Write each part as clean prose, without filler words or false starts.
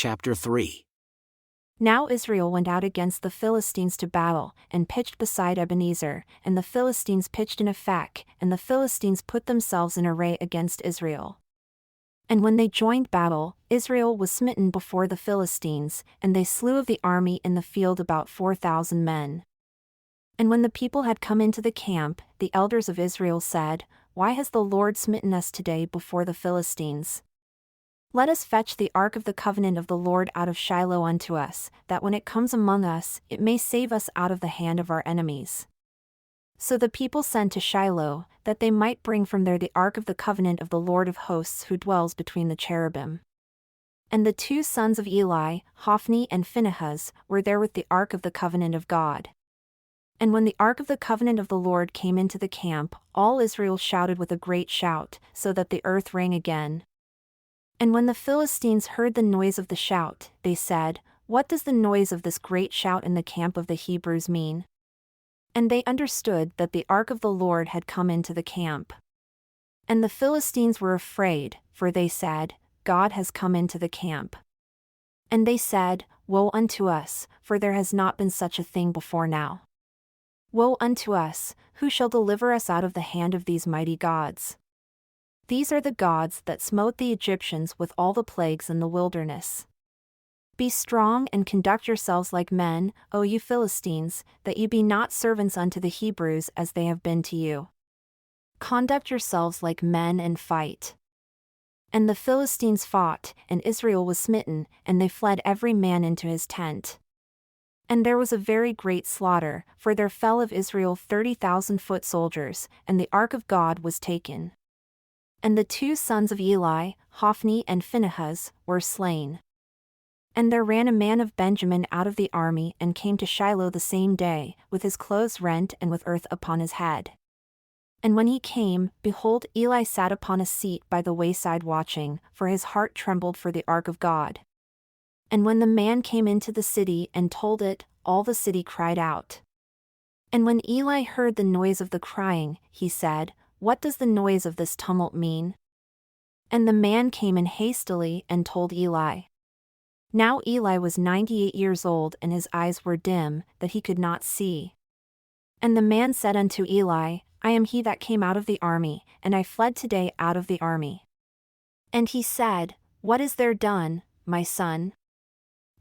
chapter 3. Now Israel went out against the Philistines to battle, and pitched beside Ebenezer, and the Philistines pitched in Aphek, and the Philistines put themselves in array against Israel. And when they joined battle, Israel was smitten before the Philistines, and they slew of the army in the field about 4,000 men. And when the people had come into the camp, the elders of Israel said, "Why has the Lord smitten us today before the Philistines? Let us fetch the ark of the covenant of the Lord out of Shiloh unto us, that when it comes among us, it may save us out of the hand of our enemies." So the people sent to Shiloh, that they might bring from there the ark of the covenant of the Lord of hosts who dwells between the cherubim. And the two sons of Eli, Hophni and Phinehas, were there with the ark of the covenant of God. And when the ark of the covenant of the Lord came into the camp, all Israel shouted with a great shout, so that the earth rang again. And when the Philistines heard the noise of the shout, they said, "What does the noise of this great shout in the camp of the Hebrews mean?" And they understood that the ark of the Lord had come into the camp. And the Philistines were afraid, for they said, "God has come into the camp." And they said, "Woe unto us, for there has not been such a thing before now. Woe unto us, who shall deliver us out of the hand of these mighty gods? These are the gods that smote the Egyptians with all the plagues in the wilderness. Be strong and conduct yourselves like men, O you Philistines, that ye be not servants unto the Hebrews as they have been to you. Conduct yourselves like men and fight." And the Philistines fought, and Israel was smitten, and they fled every man into his tent. And there was a very great slaughter, for there fell of Israel 30,000 foot soldiers, and the ark of God was taken. And the two sons of Eli, Hophni and Phinehas, were slain. And there ran a man of Benjamin out of the army and came to Shiloh the same day, with his clothes rent and with earth upon his head. And when he came, behold, Eli sat upon a seat by the wayside watching, for his heart trembled for the ark of God. And when the man came into the city and told it, all the city cried out. And when Eli heard the noise of the crying, he said, "What does the noise of this tumult mean?" And the man came in hastily and told Eli. Now Eli was 98 years old and his eyes were dim, that he could not see. And the man said unto Eli, "I am he that came out of the army, and I fled today out of the army." And he said, "What is there done, my son?"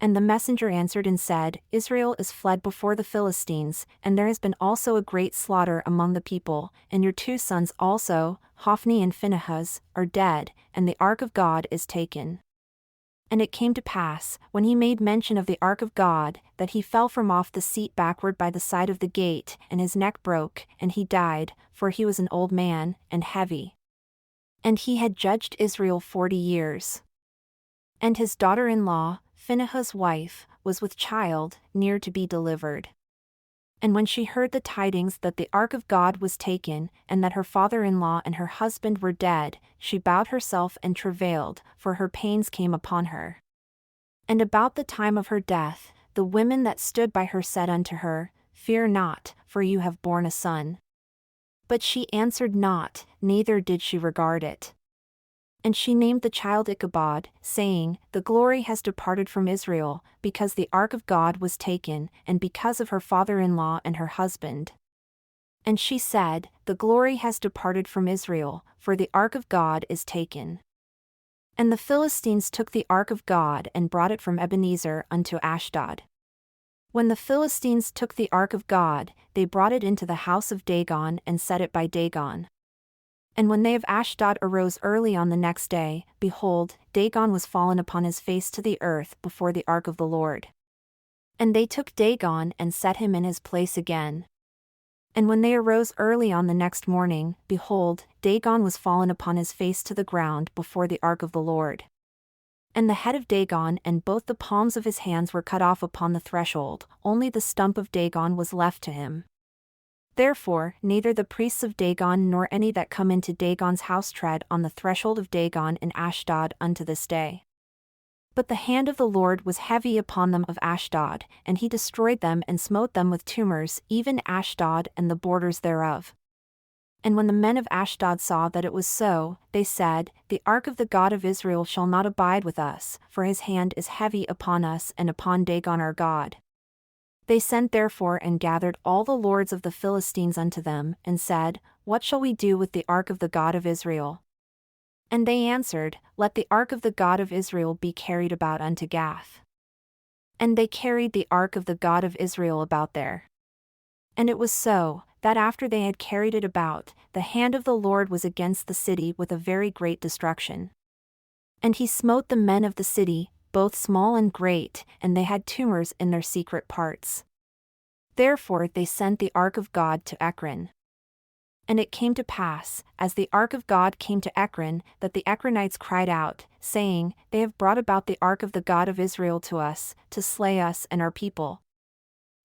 And the messenger answered and said, "Israel is fled before the Philistines, and there has been also a great slaughter among the people, and your two sons also, Hophni and Phinehas, are dead, and the ark of God is taken." And it came to pass, when he made mention of the ark of God, that he fell from off the seat backward by the side of the gate, and his neck broke, and he died, for he was an old man, and heavy. And he had judged Israel 40 years. And his daughter-in-law, Phinehas' wife, was with child, near to be delivered. And when she heard the tidings that the ark of God was taken, and that her father-in-law and her husband were dead, she bowed herself and travailed, for her pains came upon her. And about the time of her death, the women that stood by her said unto her, "Fear not, for you have borne a son." But she answered not, neither did she regard it. And she named the child Ichabod, saying, "The glory has departed from Israel, because the ark of God was taken, and because of her father-in-law and her husband." And she said, "The glory has departed from Israel, for the ark of God is taken." And the Philistines took the ark of God and brought it from Ebenezer unto Ashdod. When the Philistines took the ark of God, they brought it into the house of Dagon and set it by Dagon. And when they of Ashdod arose early on the next day, behold, Dagon was fallen upon his face to the earth before the ark of the Lord. And they took Dagon and set him in his place again. And when they arose early on the next morning, behold, Dagon was fallen upon his face to the ground before the ark of the Lord. And the head of Dagon and both the palms of his hands were cut off upon the threshold, only the stump of Dagon was left to him. Therefore, neither the priests of Dagon nor any that come into Dagon's house tread on the threshold of Dagon in Ashdod unto this day. But the hand of the Lord was heavy upon them of Ashdod, and he destroyed them and smote them with tumors, even Ashdod and the borders thereof. And when the men of Ashdod saw that it was so, they said, The ark of the God of Israel shall not abide with us, for his hand is heavy upon us and upon Dagon our God. They sent therefore and gathered all the lords of the Philistines unto them, and said, What shall we do with the ark of the God of Israel? And they answered, Let the ark of the God of Israel be carried about unto Gath. And they carried the ark of the God of Israel about there. And it was so, that after they had carried it about, the hand of the Lord was against the city with a very great destruction. And he smote the men of the city, both small and great, and they had tumors in their secret parts. Therefore they sent the ark of God to Ekron. And it came to pass, as the ark of God came to Ekron, that the Ekronites cried out, saying, They have brought about the ark of the God of Israel to us, to slay us and our people.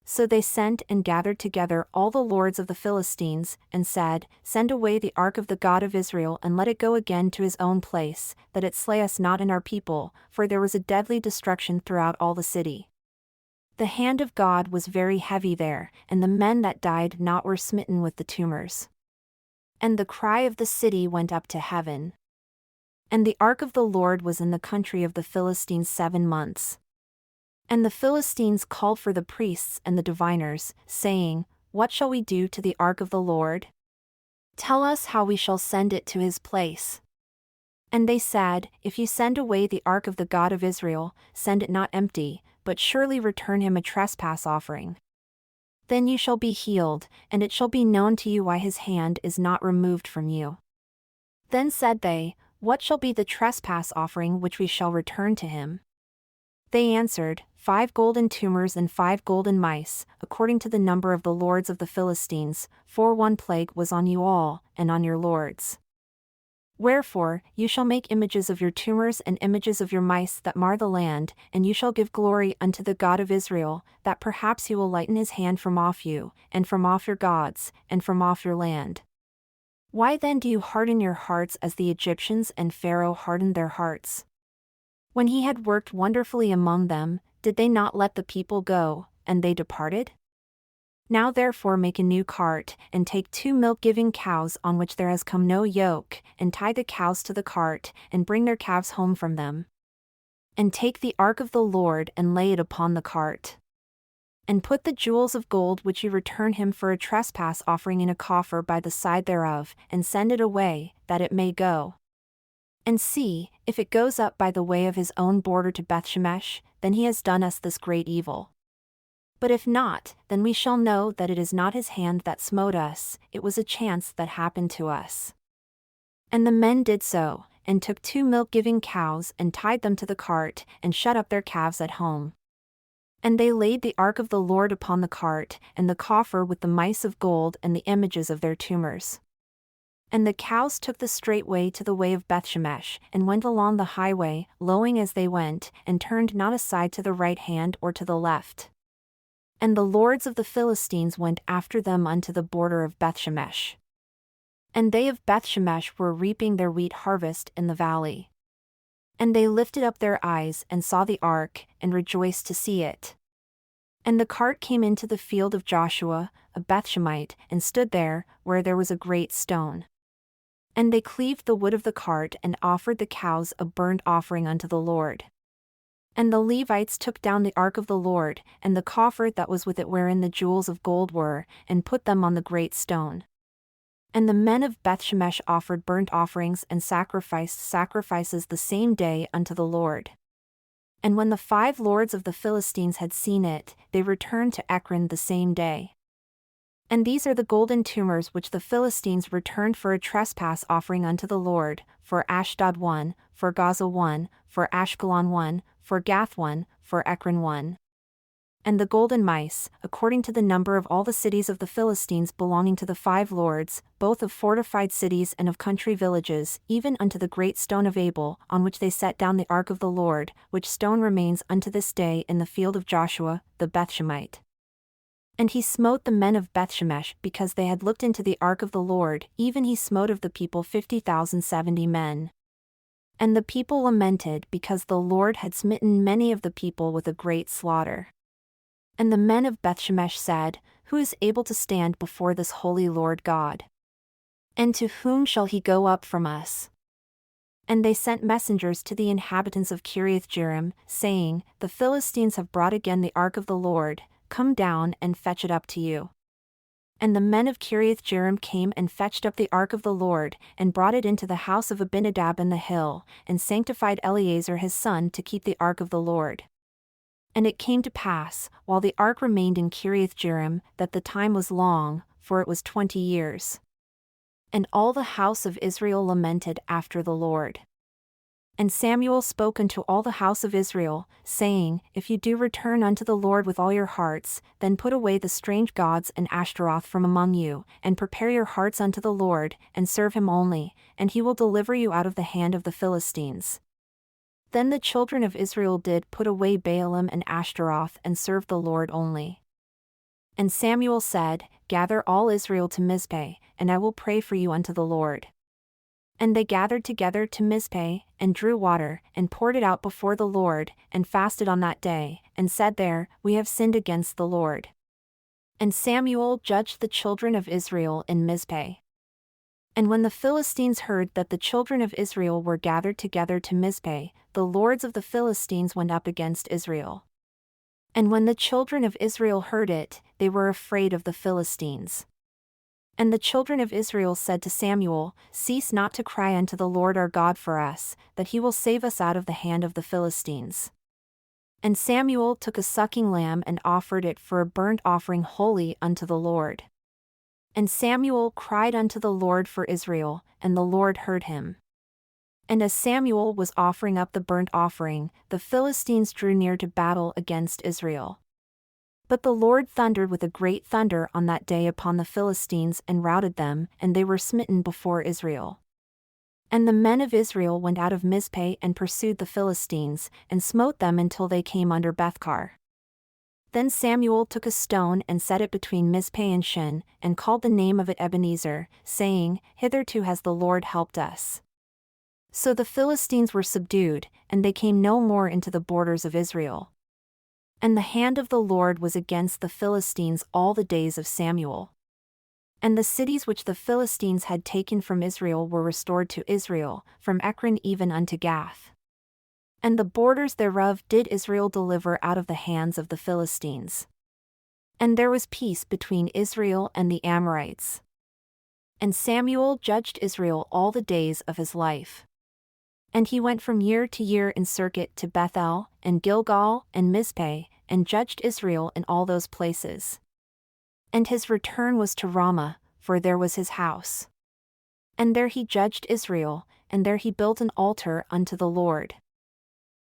So they sent and gathered together all the lords of the Philistines, and said, Send away the ark of the God of Israel and let it go again to his own place, that it slay us not and our people, for there was a deadly destruction throughout all the city. The hand of God was very heavy there, and the men that died not were smitten with the tumors. And the cry of the city went up to heaven. And the ark of the Lord was in the country of the Philistines 7 months. And the Philistines called for the priests and the diviners, saying, What shall we do to the ark of the Lord? Tell us how we shall send it to his place. And they said, If you send away the ark of the God of Israel, send it not empty, but surely return him a trespass offering. Then you shall be healed, and it shall be known to you why his hand is not removed from you. Then said they, What shall be the trespass offering which we shall return to him? They answered, 5 golden tumors and 5 golden mice, according to the number of the lords of the Philistines, for one plague was on you all, and on your lords. Wherefore, you shall make images of your tumors and images of your mice that mar the land, and you shall give glory unto the God of Israel, that perhaps he will lighten his hand from off you, and from off your gods, and from off your land. Why then do you harden your hearts as the Egyptians and Pharaoh hardened their hearts? When he had worked wonderfully among them, did they not let the people go, and they departed? Now therefore make a new cart, and take 2 milk-giving cows on which there has come no yoke, and tie the cows to the cart, and bring their calves home from them. And take the ark of the Lord and lay it upon the cart. And put the jewels of gold which you return him for a trespass offering in a coffer by the side thereof, and send it away, that it may go. And see, if it goes up by the way of his own border to Bethshemesh, then he has done us this great evil. But if not, then we shall know that it is not his hand that smote us, it was a chance that happened to us. And the men did so, and took 2 milk-giving cows and tied them to the cart, and shut up their calves at home. And they laid the ark of the Lord upon the cart, and the coffer with the mice of gold and the images of their tumors. And the cows took the straight way to the way of Bethshemesh, and went along the highway, lowing as they went, and turned not aside to the right hand or to the left. And the lords of the Philistines went after them unto the border of Bethshemesh. And they of Bethshemesh were reaping their wheat harvest in the valley. And they lifted up their eyes and saw the ark, and rejoiced to see it. And the cart came into the field of Joshua, a Bethshemite, and stood there, where there was a great stone. And they cleaved the wood of the cart and offered the cows a burnt offering unto the Lord. And the Levites took down the ark of the Lord, and the coffer that was with it wherein the jewels of gold were, and put them on the great stone. And the men of Bethshemesh offered burnt offerings and sacrificed sacrifices the same day unto the Lord. And when the 5 lords of the Philistines had seen it, they returned to Ekron the same day. And these are the golden tumors which the Philistines returned for a trespass offering unto the Lord, for Ashdod 1, for Gaza 1, for Ashkelon 1, for Gath 1, for Ekron 1. And the golden mice, according to the number of all the cities of the Philistines belonging to the 5 lords, both of fortified cities and of country villages, even unto the great stone of Abel, on which they set down the ark of the Lord, which stone remains unto this day in the field of Joshua, the Bethshemite. And he smote the men of Bethshemesh because they had looked into the ark of the Lord, even he smote of the people 50,070 men. And the people lamented because the Lord had smitten many of the people with a great slaughter. And the men of Bethshemesh said, Who is able to stand before this holy Lord God? And to whom shall he go up from us? And they sent messengers to the inhabitants of Kiriath-jearim, saying, The Philistines have brought again the ark of the Lord, come down and fetch it up to you. And the men of Kiriath-jearim came and fetched up the ark of the Lord, and brought it into the house of Abinadab in the hill, and sanctified Eleazar his son to keep the ark of the Lord. And it came to pass, while the ark remained in Kiriath-jearim, that the time was long, for it was 20 years. And all the house of Israel lamented after the Lord. And Samuel spoke unto all the house of Israel, saying, If you do return unto the Lord with all your hearts, then put away the strange gods and Ashtaroth from among you, and prepare your hearts unto the Lord, and serve him only, and he will deliver you out of the hand of the Philistines. Then the children of Israel did put away Baalim and Ashtaroth and served the Lord only. And Samuel said, Gather all Israel to Mizpeh, and I will pray for you unto the Lord. And they gathered together to Mizpeh, and drew water, and poured it out before the Lord, and fasted on that day, and said there, We have sinned against the Lord. And Samuel judged the children of Israel in Mizpeh. And when the Philistines heard that the children of Israel were gathered together to Mizpeh, the lords of the Philistines went up against Israel. And when the children of Israel heard it, they were afraid of the Philistines. And the children of Israel said to Samuel, Cease not to cry unto the Lord our God for us, that he will save us out of the hand of the Philistines. And Samuel took a sucking lamb and offered it for a burnt offering holy unto the Lord. And Samuel cried unto the Lord for Israel, and the Lord heard him. And as Samuel was offering up the burnt offering, the Philistines drew near to battle against Israel. But the Lord thundered with a great thunder on that day upon the Philistines and routed them, and they were smitten before Israel. And the men of Israel went out of Mizpeh and pursued the Philistines, and smote them until they came under Bethkar. Then Samuel took a stone and set it between Mizpeh and Shin, and called the name of it Ebenezer, saying, Hitherto has the Lord helped us. So the Philistines were subdued, and they came no more into the borders of Israel. And the hand of the Lord was against the Philistines all the days of Samuel. And the cities which the Philistines had taken from Israel were restored to Israel, from Ekron even unto Gath. And the borders thereof did Israel deliver out of the hands of the Philistines. And there was peace between Israel and the Amorites. And Samuel judged Israel all the days of his life. And he went from year to year in circuit to Bethel, and Gilgal, and Mizpeh, and judged Israel in all those places. And his return was to Ramah, for there was his house. And there he judged Israel, and there he built an altar unto the Lord.